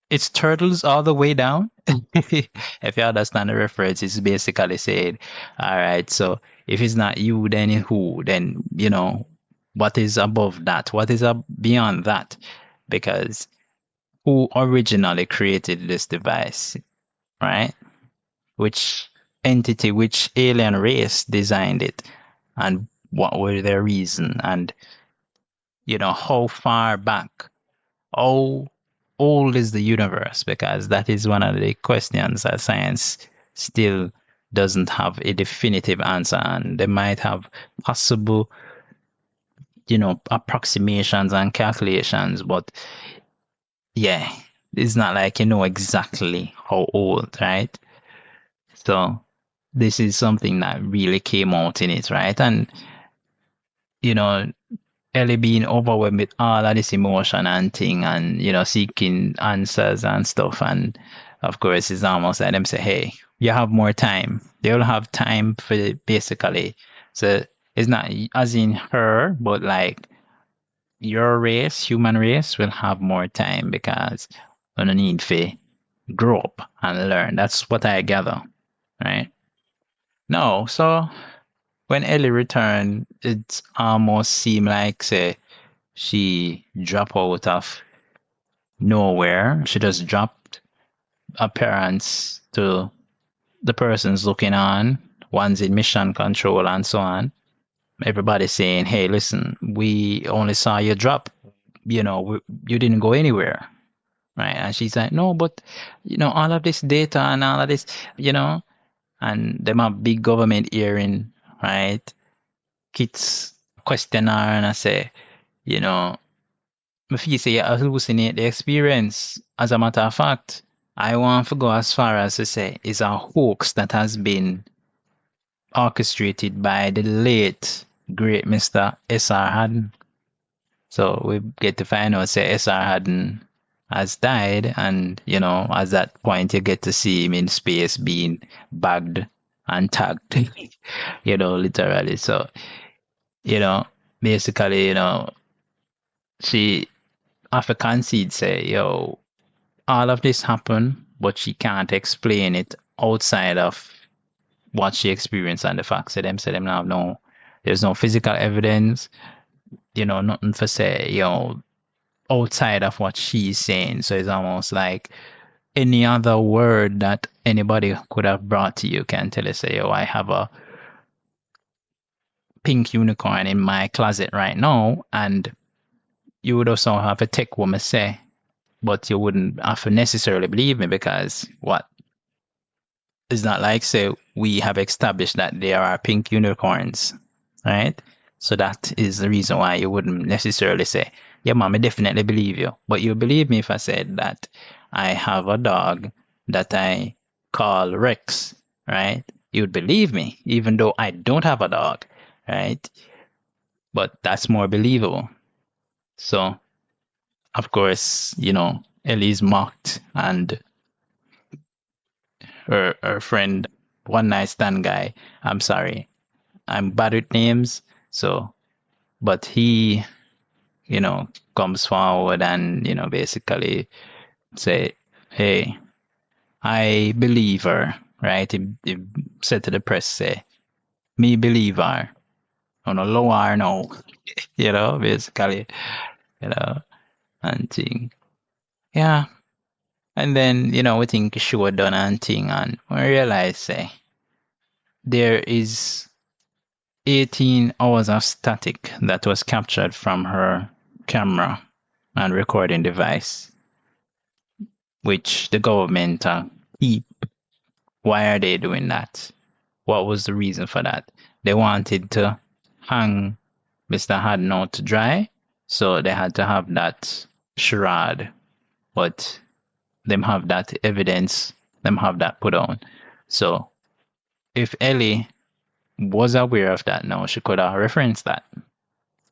it's turtles all the way down? If you understand the reference, it's basically saying, all right, so if it's not you, then who? Then, what is above that? What is beyond that? Because who originally created this device, right? Which entity, which alien race designed it, and what were their reason, and how far back, how old is the universe? Because that is one of the questions that science still doesn't have a definitive answer, and they might have possible approximations and calculations, but yeah, it's not like exactly how old, right? So this is something that really came out in it, right? And you know Ellie being overwhelmed with all of this emotion and thing, and seeking answers and stuff. And of course it's almost like them say, hey, you have more time. They'll have time for it, basically. So it's not as in her, but like your race, human race, will have more time, because we don't need to grow up and learn. That's what I gather, right? No, so when Ellie returned, it almost seemed like, say, she dropped out of nowhere. She just dropped appearance to the persons looking on, one's in mission control and so on. Everybody saying, hey, listen, we only saw you drop. You didn't go anywhere. Right. And she's like, no, but, all of this data and all of this, and them have big government hearing, right? Kids question her, and I say, if you say you hallucinate the experience, as a matter of fact, I want to go as far as to say it's a hoax that has been orchestrated by the late, great Mr. S.R. Haddon. So we get to find out, say, S.R. Haddon has died, and at that point you get to see him in space being bagged and tagged, literally. So, you know, basically, she after concede say, yo, all of this happened, but she can't explain it outside of what she experienced and the facts. Say them now no, there's no physical evidence, nothing for say, outside of what she's saying. So it's almost like any other word that anybody could have brought to you can tell you, say, oh, I have a pink unicorn in my closet right now, and you would also have a tech woman say, but you wouldn't have to necessarily believe me because what? It's not like say we have established that there are pink unicorns, right? So that is the reason why you wouldn't necessarily say, yeah, mom, I definitely believe you. But you believe me if I said that I have a dog that I call Rex, right? You'd believe me, even though I don't have a dog, right? But that's more believable. So, of course, Ellie's mocked and her friend, one night stand guy, I'm sorry, I'm bad with names. So, but he, comes forward and, basically say, hey, I believe her, right? He said to the press, say, me believe her. On a low R no, basically, you know, and thing. Yeah. And then, we think she was done and thing, and we realize, say, there is 18 hours of static that was captured from her camera and recording device, which the government keep. Why are they doing that? What was the reason for that? They wanted to hang Mr. Hadnot to dry, so they had to have that charade, but them have that evidence, them have that put on. So if Ellie was aware of that now, she could have referenced that.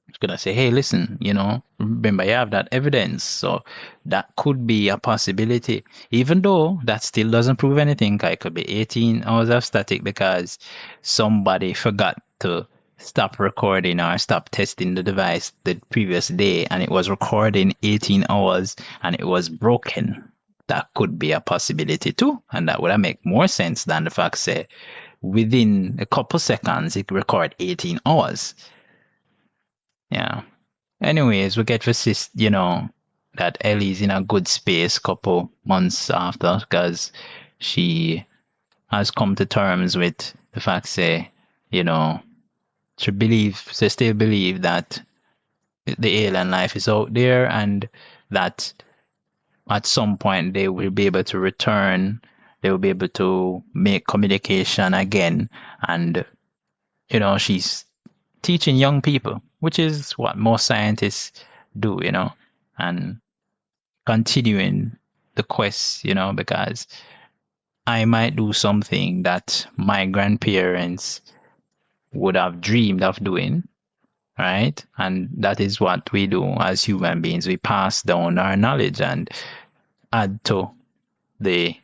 She's gonna say, hey, listen, remember you have that evidence. So that could be a possibility. Even though that still doesn't prove anything. It could be 18 hours of static because somebody forgot to stop recording or stop testing the device the previous day and it was recording 18 hours and it was broken. That could be a possibility too. And that would make more sense than the fact say within a couple seconds it record 18 hours. Yeah. Anyways, we get to see, that Ellie's in a good space couple months after because she has come to terms with the fact, say, she still believe that the alien life is out there and that at some point they will be able to return, they will be able to make communication again. And, she's teaching young people, which is what most scientists do, and continuing the quest, because I might do something that my grandparents would have dreamed of doing, right? And that is what we do as human beings. We pass down our knowledge and add to the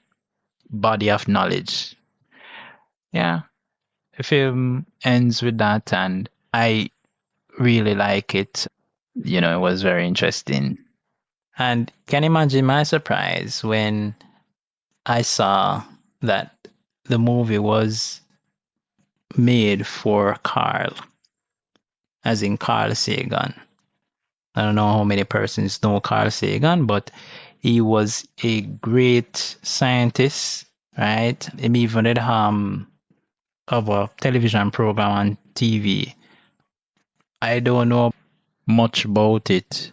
body of knowledge. Yeah, the film ends with that, and I really like it. It was very interesting. And can you imagine my surprise when I saw that the movie was made for Carl, as in Carl Sagan. I don't know how many persons know Carl Sagan, but he was a great scientist, right? He even did of a television program on TV. I don't know much about it.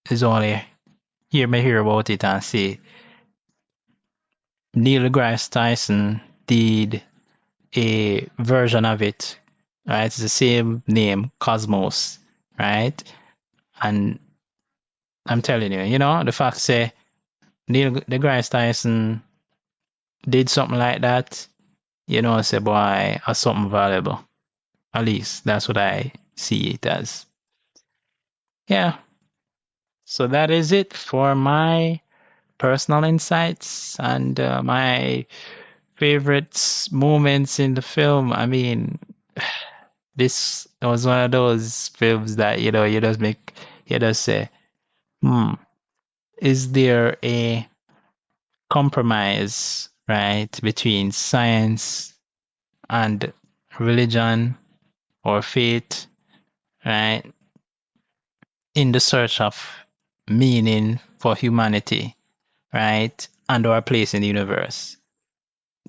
It's only hear about it and see Neil deGrasse Tyson did a version of it, right? It's the same name, Cosmos, right? And I'm telling you, the fact say Neil deGrasse Tyson did something like that, say boy, as something valuable. At least that's what I see it as. Yeah. So that is it for my personal insights and my favorite moments in the film. I mean, this was one of those films that, you just say, hmm, is there a compromise, right, between science and religion or faith, right, in the search of meaning for humanity, right, and our place in the universe?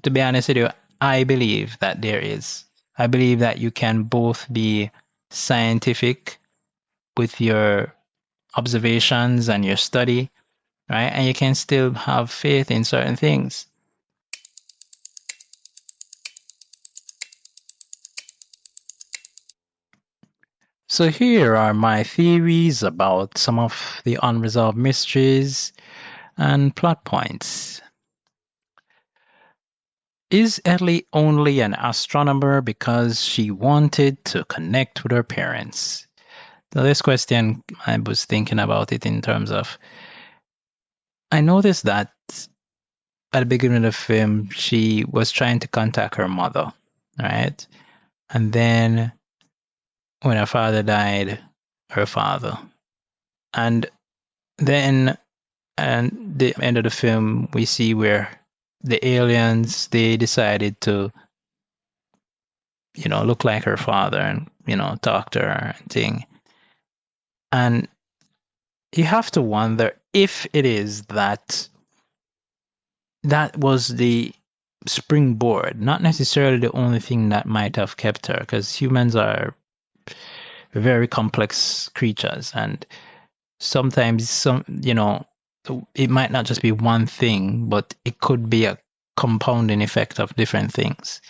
To be honest with you, I believe that there is. I believe that you can both be scientific with your observations and your study, right? And you can still have faith in certain things. So here are my theories about some of the unresolved mysteries and plot points. Is Ellie only an astronomer because she wanted to connect with her parents? Now, this question, I was thinking about it in terms of, I noticed that at the beginning of the film, she was trying to contact her mother, right? And then when her father died, her father. And then at the end of the film, we see where the aliens, they decided to, look like her father and, talk to her and thing. And you have to wonder if it is that was the springboard, not necessarily the only thing that might have kept her, because humans are very complex creatures, and sometimes it might not just be one thing, but it could be a compounding effect of different things.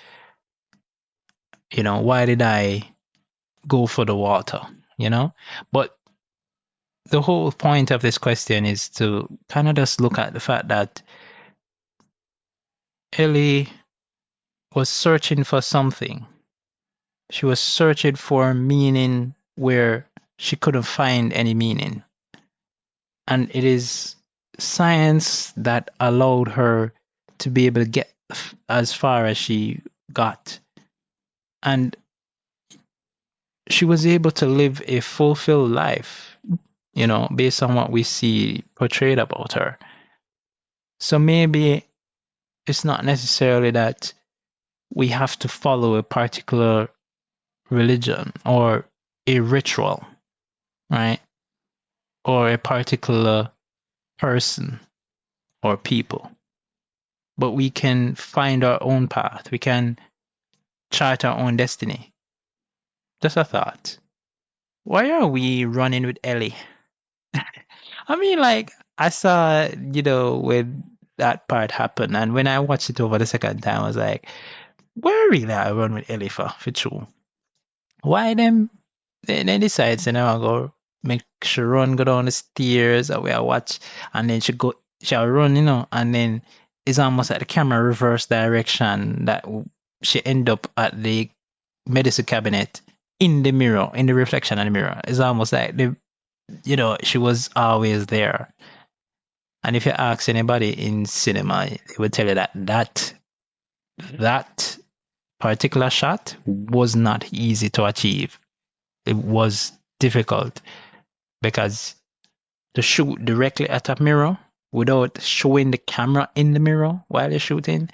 Why did I go for the water? But the whole point of this question is to kind of just look at the fact that Ellie was searching for something. She was searching for meaning where she couldn't find any meaning. And it is science that allowed her to be able to get as far as she got. And she was able to live a fulfilled life, based on what we see portrayed about her. So maybe it's not necessarily that we have to follow a particular religion or a ritual, right? Or a particular person or people. But we can find our own path. We can chart our own destiny. Just a thought. Why are we running with Ellie? I mean, like, I saw, when that part happened, and when I watched it over the second time, I was like, where really I run with Ellie for true? Why them? They decide, so now I go make she run, go down the stairs, and I watch, and then she'll run, and then it's almost like the camera reverse direction that she end up at the medicine cabinet in the mirror, in the reflection of the mirror. It's almost like she was always there. And if you ask anybody in cinema, they would tell you that particular shot was not easy to achieve. It was difficult because to shoot directly at a mirror without showing the camera in the mirror while you're shooting,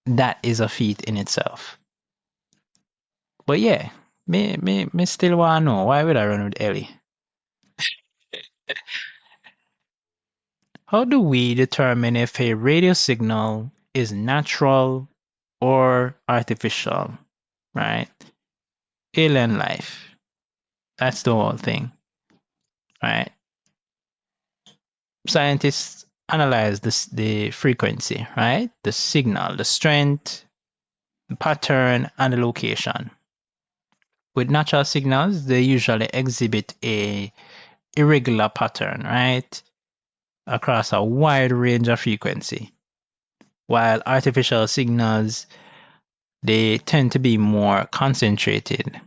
that is a feat in itself. But yeah, me still wanna know, why would I run with Ellie? How do we determine if a radio signal is natural or artificial, right? Alien life. That's the whole thing, right? Scientists analyze the frequency, right? The signal, the strength, the pattern, and the location. With natural signals, they usually exhibit a irregular pattern, right? Across a wide range of frequency. While artificial signals, they tend to be more concentrated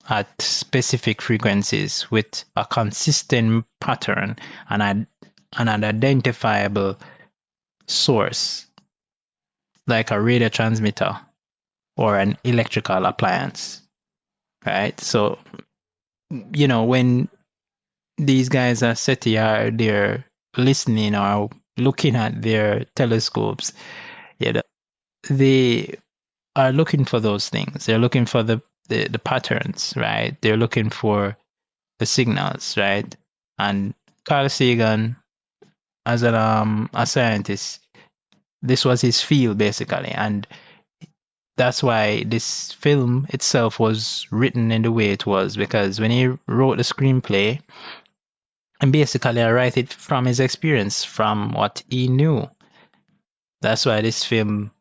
at specific frequencies with a consistent pattern and an identifiable source, like a radio transmitter or an electrical appliance, right? So, when these guys at SETI are there listening or looking at their telescopes, they are looking for those things. They're looking for the patterns, right? They're looking for the signals, right? And Carl Sagan, as a scientist, this was his field basically, and that's why this film itself was written in the way it was, because when he wrote the screenplay, and basically I write it from his experience, from what he knew. That's why this film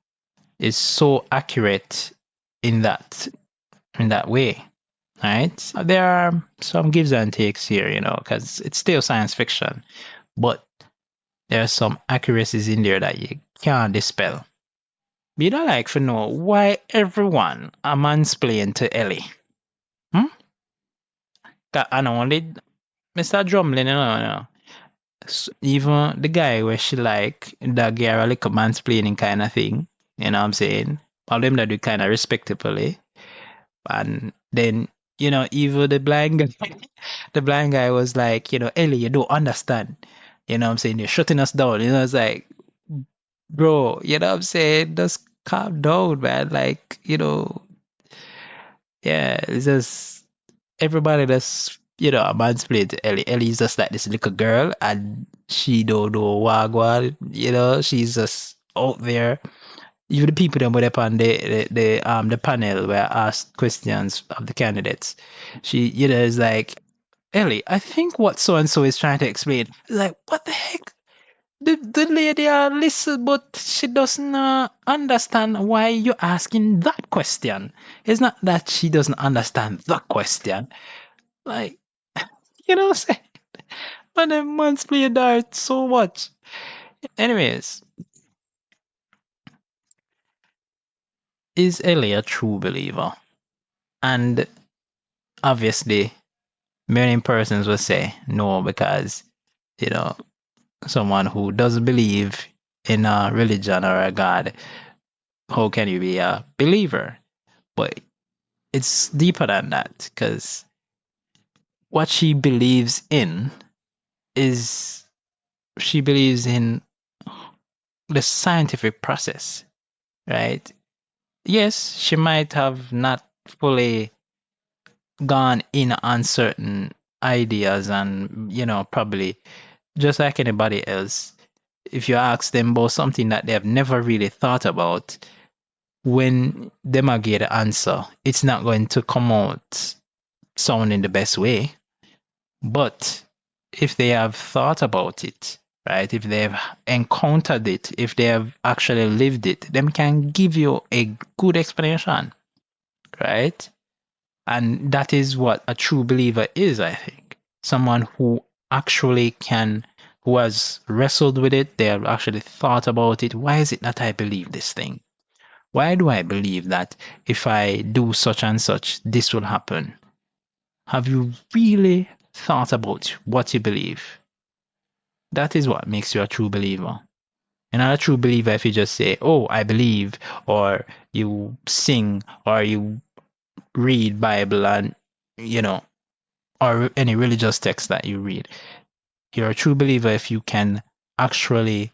is so accurate in that way, right? There are some gives and takes here, because it's still science fiction, but there are some accuracies in there that you can't dispel. You don't like to know why everyone a mansplain to Ellie. Hmm? And only Mr. Drumlin, even the guy where she like that guy like a mansplaining kind of thing, you know what I'm saying? All them that do kind of respectably. And then, even the blind guy, the blind guy was like, Ellie, you don't understand. You know what I'm saying? You're shutting us down. It's like, bro, you know what I'm saying? Just calm down, man. Like, yeah, it's just everybody that's, a man's played to Ellie. Ellie's just like this little girl and she don't know wagwan, she's just out there. Even the people that were up on the panel where asked questions of the candidates, she, is like, Ellie, I think what so and so is trying to explain. Like, what the heck? The lady listen, but she doesn't understand why you're asking that question. It's not that she doesn't understand the question. Like, what I'm saying? And then man's play dart so much. Anyways, is Ellie a true believer? And obviously, many persons will say no, because, you know, someone who doesn't believe in a religion or a God, how can you be a believer? But it's deeper than that, because what she believes in is she believes in the scientific process, right? Yes, she might have not fully gone in on certain ideas, and probably just like anybody else, if you ask them about something that they have never really thought about, when they might get an answer, it's not going to come out sounding the best way. But if they have thought about it, right, if they have encountered it, if they have actually lived it, them can give you a good explanation, right? And that is what a true believer is, I think. Someone who actually who has wrestled with it, they have actually thought about it. Why is it that I believe this thing? Why do I believe that if I do such and such, this will happen? Have you really thought about what you believe? That is what makes you a true believer. You're not a true believer if you just say, oh, I believe, or you sing, or you read Bible and, or any religious text that you read. You're a true believer if you can actually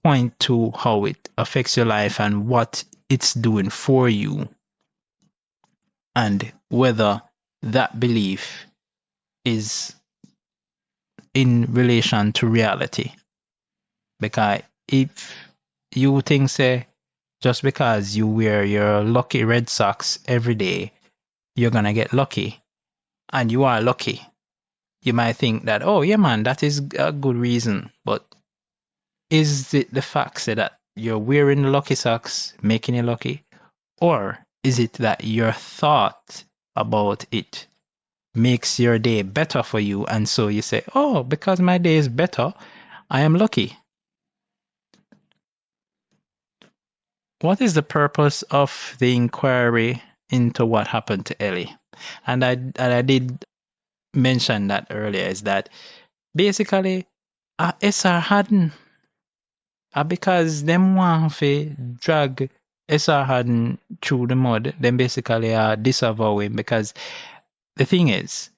point to how it affects your life and what it's doing for you, and whether that belief is in relation to reality. Because if you think, say, just because you wear your lucky red socks every day, you're gonna get lucky, and you are lucky, you might think that, oh yeah man, that is a good reason. But is it the fact that you're wearing the lucky socks making you lucky? Or is it that your thought about it makes your day better for you, and so you say, oh, because my day is better, I am lucky? What is the purpose of the inquiry into what happened to Ellie? And I did mention that earlier, is that basically SR hadn't because them want to drag SR hadn't through the mud, then basically disavowing, because the thing is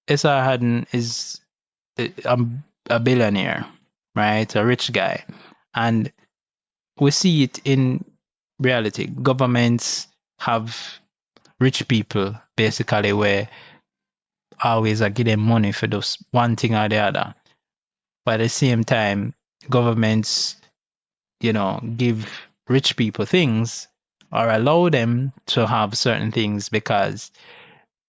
SR hadn't is a, a billionaire, right? A rich guy. And we see it in reality. Governments have rich people basically where always are giving money for those one thing or the other. But at the same time, governments, give rich people things or allow them to have certain things because,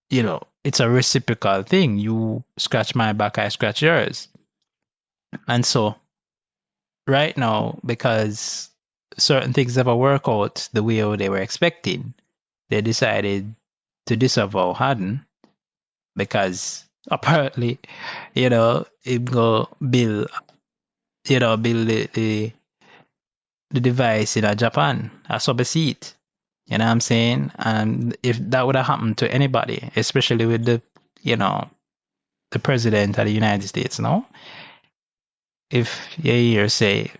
it's a reciprocal thing. You scratch my back, I scratch yours. And so right now, because certain things never work out the way they were expecting, they decided to disavow Harden because apparently, it go build, build the device in Japan. I saw the seat. You know what I'm saying? And if that would have happened to anybody, especially with the president of the United States, no? If you hear say,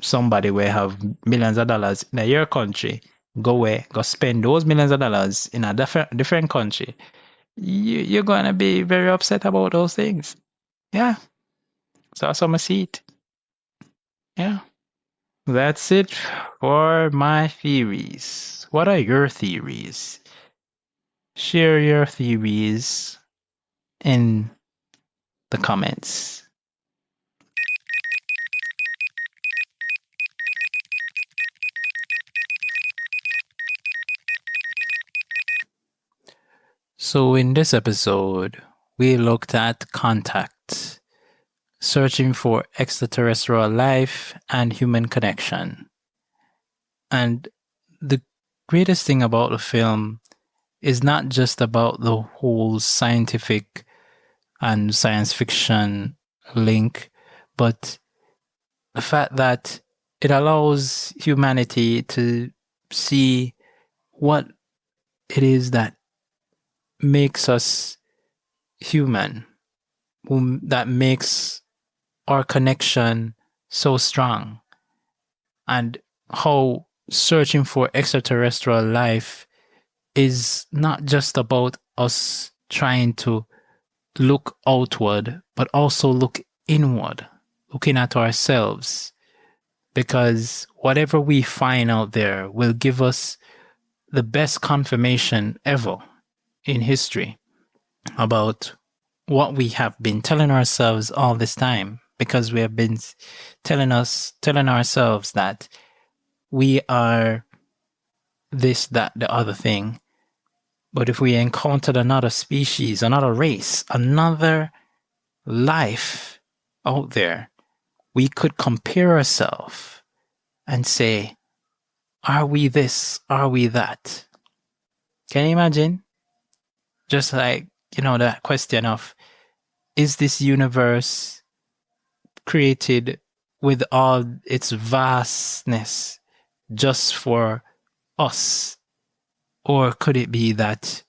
somebody will have millions of dollars in your country, go away, go spend those millions of dollars in a different country, you're gonna be very upset about those things. Yeah. So I saw my seat. Yeah. That's it for my theories. What are your theories? Share your theories in the comments. So in this episode, we looked at contact, searching for extraterrestrial life and human connection. And the greatest thing about the film is not just about the whole scientific and science fiction link, but the fact that it allows humanity to see what it is that makes us human, that makes our connection so strong, and how searching for extraterrestrial life is not just about us trying to look outward, but also look inward, looking at ourselves. Because whatever we find out there will give us the best confirmation ever in history about what we have been telling ourselves all this time. Because we have been telling ourselves that we are this, that, the other thing. But if we encountered another species, another race, another life out there, we could compare ourselves and say, are we this? Are we that? Can you imagine? Just like, that question of, is this universe created with all its vastness just for us? Or could it be that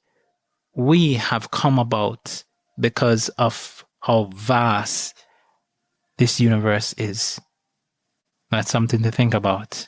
we have come about because of how vast this universe is? That's something to think about.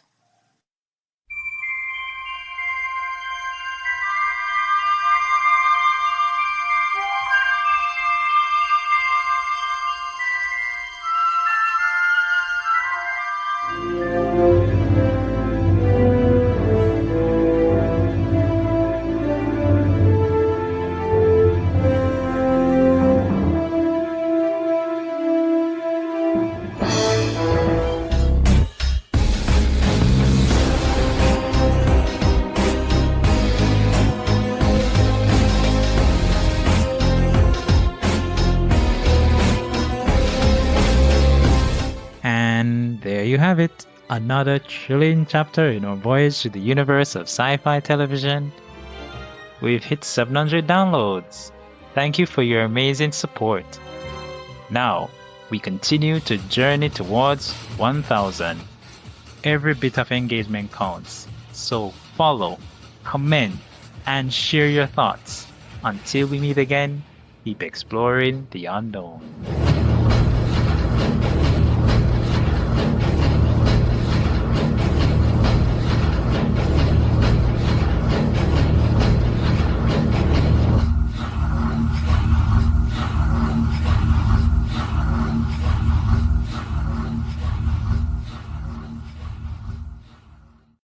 And there you have it, another thrilling chapter in our voyage to the universe of sci-fi television. We've hit 700 downloads. Thank you for your amazing support. Now, we continue to journey towards 1,000. Every bit of engagement counts, so follow, comment, and share your thoughts. Until we meet again, keep exploring the unknown.